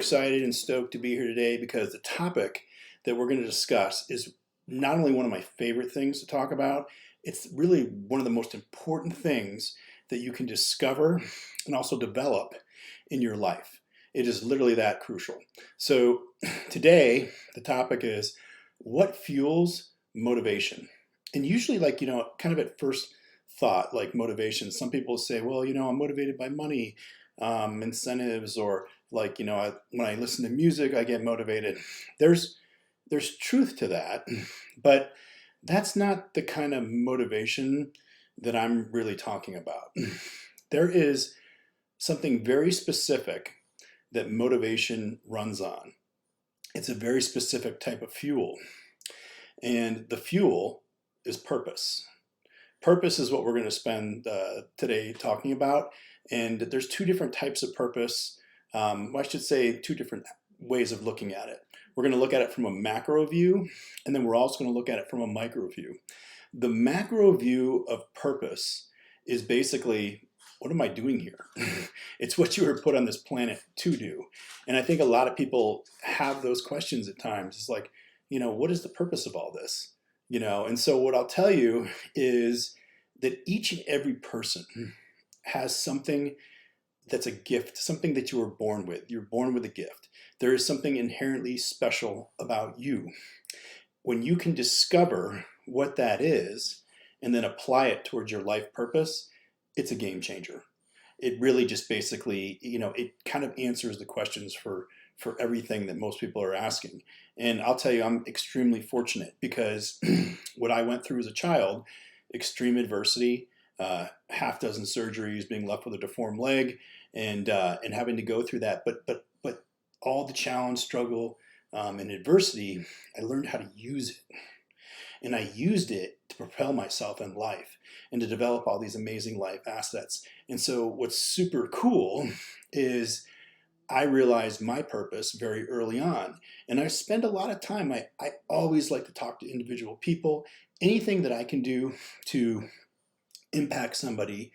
excited and stoked to be here today because the topic that we're going to discuss is not only one of my favorite things to talk about, it's really one of the most important things that you can discover and also develop in your life. It is literally that crucial. So, today, the topic is what fuels motivation? And usually, kind of at first thought, like motivation, some people say, well, I'm motivated by money, incentives, or when I listen to music, I get motivated. There's truth to that, but that's not the kind of motivation that I'm really talking about. There is something very specific that motivation runs on. It's a very specific type of fuel, and the fuel is purpose. Purpose is what we're going to spend today talking about, and there's two different types of purpose. I should say two different ways of looking at it. We're going to look at it from a macro view, and then we're also going to look at it from a micro view. The macro view of purpose is basically, what am I doing here? It's what you were put on this planet to do. And I think a lot of people have those questions at times. It's like, what is the purpose of all this? And so what I'll tell you is that each and every person has something that's a gift, something that you were born with. You're born with a gift. There is something inherently special about you. When you can discover what that is and then apply it towards your life purpose, it's a game changer. It really just basically, it kind of answers the questions for everything that most people are asking. And I'll tell you, I'm extremely fortunate because what I went through as a child, extreme adversity, half dozen surgeries, being left with a deformed leg, and having to go through that. But all the challenge, struggle, and adversity, I learned how to use it. And I used it to propel myself in life and to develop all these amazing life assets. And so what's super cool is I realized my purpose very early on. And I spend a lot of time, I always like to talk to individual people. Anything that I can do to impact somebody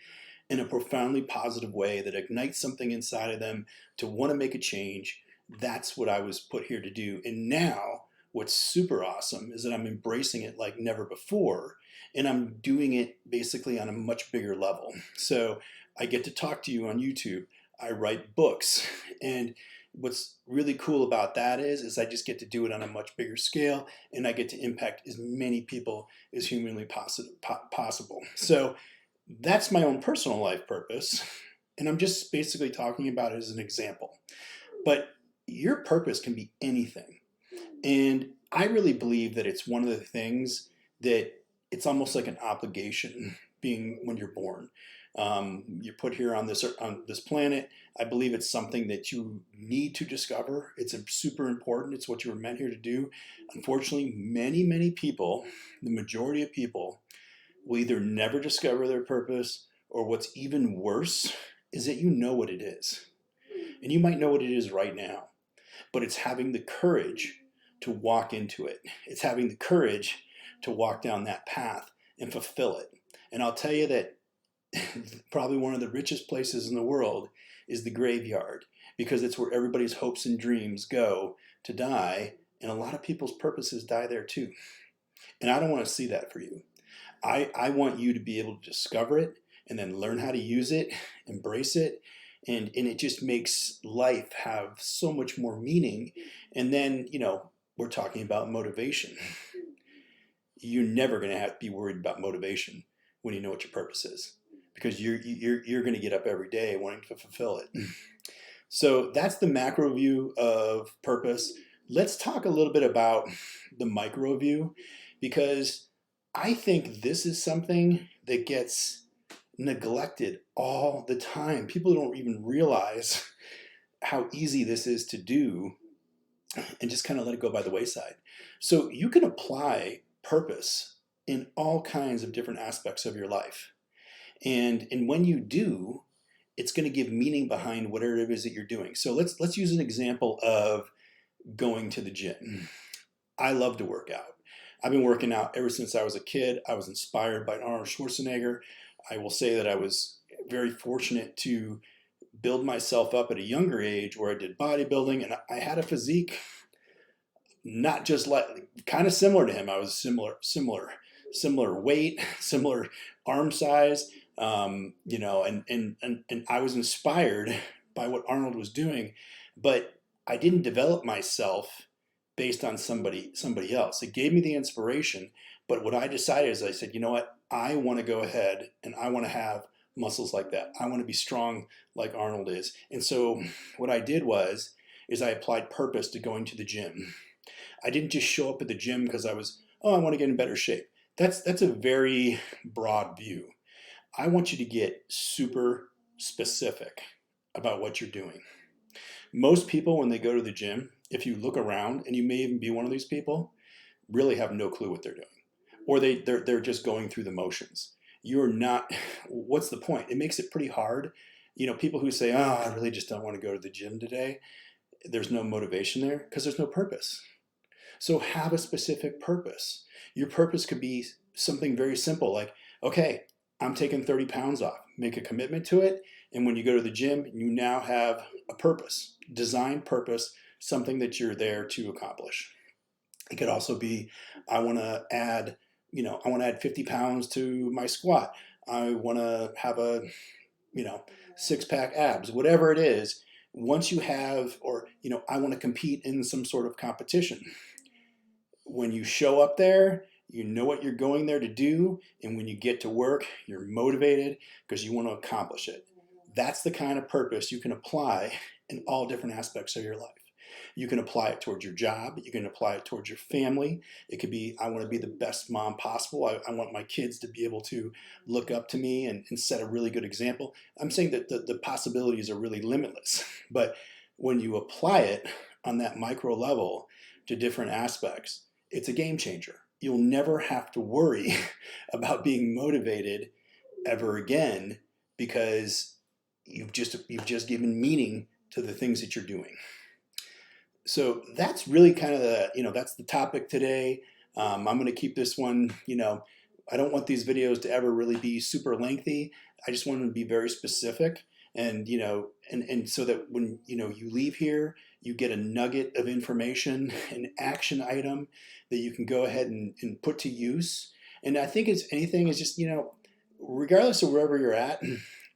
in a profoundly positive way that ignites something inside of them to want to make a change, that's what I was put here to do. And now what's super awesome is that I'm embracing it like never before, and I'm doing it basically on a much bigger level. So I get to talk to you on YouTube. I write books, and what's really cool about that is I just get to do it on a much bigger scale, and I get to impact as many people as humanly possible. So that's my own personal life purpose, and I'm just basically talking about it as an example. But your purpose can be anything. And I really believe that it's one of the things that it's almost like an obligation being when you're born. You're put here on this planet. I believe it's something that you need to discover. It's super important. It's what you were meant here to do. Unfortunately, many people, the majority of people, will either never discover their purpose, or what's even worse is that you know what it is. And you might know what it is right now, but it's having the courage to walk into it. It's having the courage to walk down that path and fulfill it. And I'll tell you that probably one of the richest places in the world is the graveyard, because it's where everybody's hopes and dreams go to die. And a lot of people's purposes die there too. And I don't want to see that for you. I want you to be able to discover it and then learn how to use it, embrace it, and it just makes life have so much more meaning. And then, we're talking about motivation. You're never going to have to be worried about motivation when you know what your purpose is, because you're going to get up every day wanting to fulfill it. So that's the macro view of purpose. Let's talk a little bit about the micro view, because I think this is something that gets neglected all the time. People don't even realize how easy this is to do and just kind of let it go by the wayside. So you can apply purpose in all kinds of different aspects of your life. And when you do, it's going to give meaning behind whatever it is that you're doing. So let's use an example of going to the gym. I love to work out. I've been working out ever since I was a kid. I was inspired by Arnold Schwarzenegger. I will say that I was very fortunate to build myself up at a younger age where I did bodybuilding, and I had a physique not just like kind of similar to him. I was similar weight, similar arm size, you know, and I was inspired by what Arnold was doing, but I didn't develop myself based on somebody else. It gave me the inspiration, but what I decided is I said, you know what, I want to go ahead and I want to have muscles like that. I want to be strong like Arnold is. And so what I did is I applied purpose to going to the gym. I didn't just show up at the gym because I was, oh, I want to get in better shape. That's a very broad view. I want you to get super specific about what you're doing. Most people, when they go to the gym, if you look around, and you may even be one of these people, really have no clue what they're doing. Or they're just going through the motions. You're not, what's the point? It makes it pretty hard. You know, people who say, oh, I really just don't want to go to the gym today. There's no motivation there because there's no purpose. So have a specific purpose. Your purpose could be something very simple like, okay, I'm taking 30 pounds off. Make a commitment to it. And when you go to the gym, you now have a purpose, design purpose, something that you're there to accomplish. It could also be, I want to add 50 pounds to my squat. I want to have a, six-pack abs, whatever it is. Once you have, or, I want to compete in some sort of competition. When you show up there, you know what you're going there to do. And when you get to work, you're motivated because you want to accomplish it. That's the kind of purpose you can apply in all different aspects of your life. You can apply it towards your job. You can apply it towards your family. It could be, I want to be the best mom possible. I want my kids to be able to look up to me and set a really good example. I'm saying that the possibilities are really limitless. But when you apply it on that micro level to different aspects, it's a game changer. You'll never have to worry about being motivated ever again because you've just given meaning to the things that you're doing. So that's really kind of that's the topic today. I'm going to keep this one, I don't want these videos to ever really be super lengthy. I just want them to be very specific and, and so that when, you leave here, you get a nugget of information, an action item that you can go ahead and put to use. And I think it's anything is just, regardless of wherever you're at,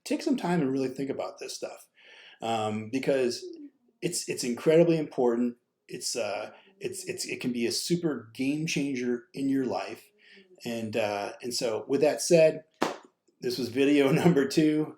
take some time and really think about this stuff because it's incredibly important. It can be a super game changer in your life. And so with that said, this was video number 2.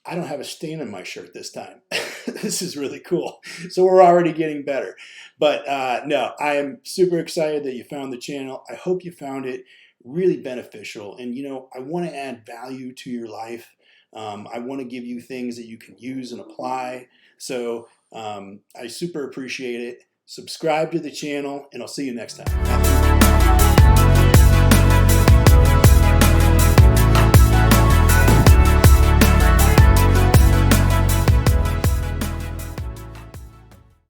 I don't have a stain on my shirt this time. This is really cool. So we're already getting better. But no, I am super excited that you found the channel. I hope you found it really beneficial. And, I want to add value to your life. I want to give you things that you can use and apply. So I super appreciate it. Subscribe to the channel, and I'll see you next time.